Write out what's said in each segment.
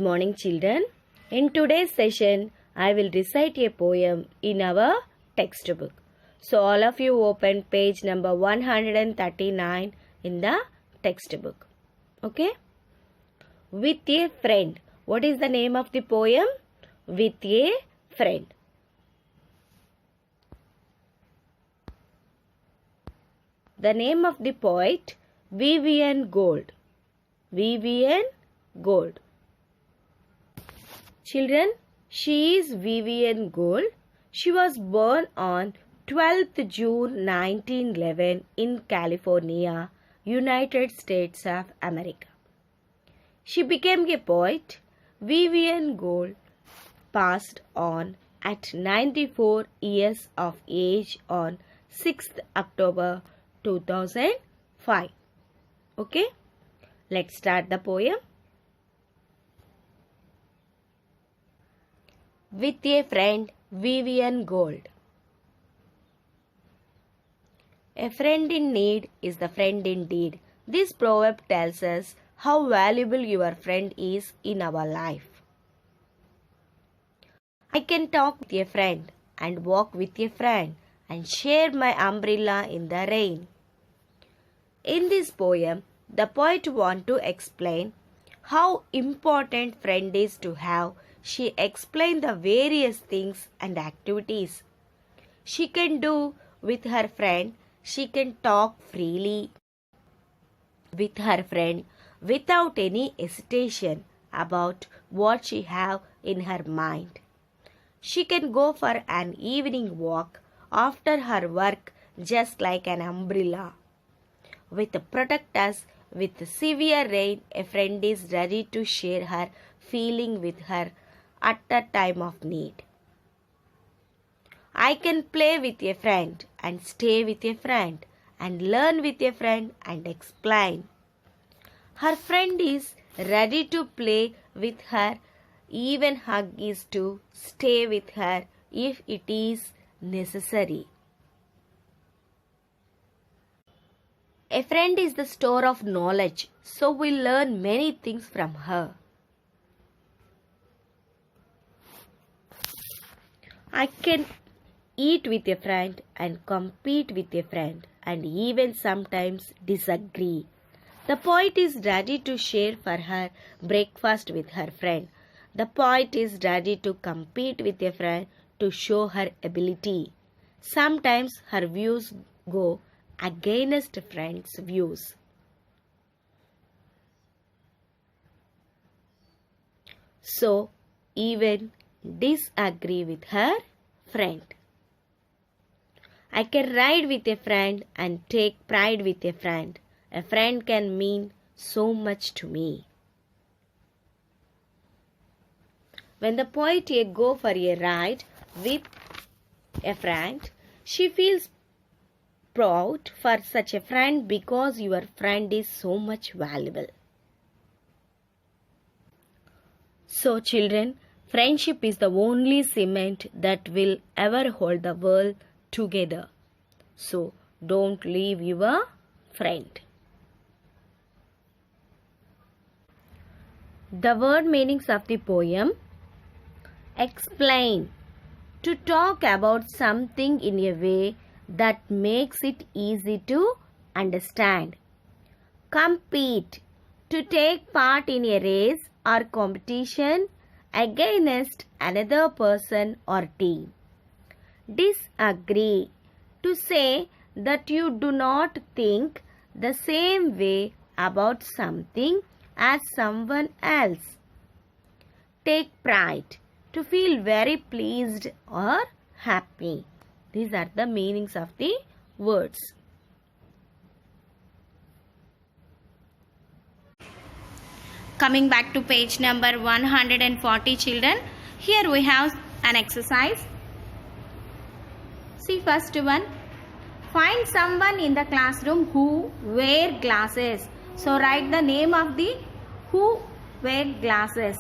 morning, children. In today's session, I will recite a poem in our textbook. So, all of you open page number 139 in the textbook. Okay? With a friend. What is the name of the poem? With a friend. The name of the poet, Vivian Gould. Vivian Gould. Children, she is Vivian Gould. She was born on 12th June 1911 in California, United States of America. She became a poet. Vivian Gould passed on at 94 years of age on 6th October 2005. Okay, let's start the poem. With a friend, Vivian Gould. A friend in need is the friend indeed. This proverb tells us how valuable your friend is in our life. I can talk with a friend and walk with a friend and share my umbrella in the rain. In this poem, the poet wants to explain how important friend is to have. She explained the various things and activities she can do with her friend. She can talk freely with her friend without any hesitation about what she have in her mind. She can go for an evening walk after her work just like an umbrella. With protect us with severe rain, a friend is ready to share her feeling with her at a time of need. I can play with a friend and stay with a friend and learn with a friend and explain. Her friend is ready to play with her, even hug is to stay with her if it is necessary. A friend is the store of knowledge, so we learn many things from her. I can eat with a friend and compete with a friend and even sometimes disagree. The poet is ready to share for her breakfast with her friend. The poet is ready to compete with a friend to show her ability. Sometimes her views go against a friend's views. So, even disagree with her friend. I can ride with a friend and take pride with a friend. A friend can mean so much to me. When the poet go for a ride with a friend, she feels proud for such a friend because your friend is so much valuable. So children, friendship is the only cement that will ever hold the world together. So don't leave your friend. The word meanings of the poem. Explain. To talk about something in a way that makes it easy to understand. Compete. To take part in a race or competition against another person or team. Disagree. To say that you do not think the same way about something as someone else. Take pride. To feel very pleased or happy. These are the meanings of the words. Coming back to page number 140, children. Here we have an exercise. See first one. Find someone in the classroom who wear glasses. So write the name of the who wear glasses.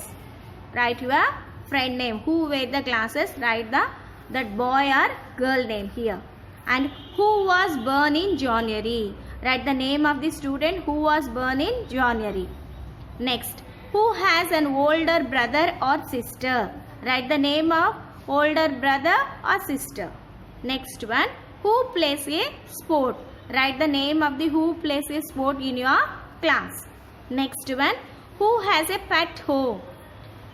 Write your friend name. Who wear the glasses? Write that boy or girl name here. And who was born in January? Write the name of the student who was born in January. Next, who has an older brother or sister. Write the name of older brother or sister. Next one, who plays a sport. Write the name of the who plays a sport in your class. Next one, who has a pet home.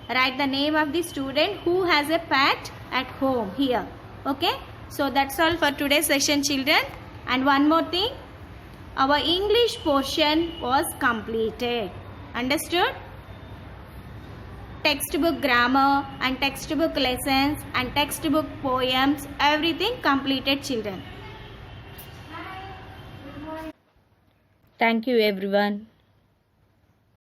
Write the name of the student who has a pet at home here. Okay. So that's all for today's session, children. And one more thing, our English portion was completed. Understood? Textbook grammar and textbook lessons and textbook poems, everything completed, children. Thank you, everyone.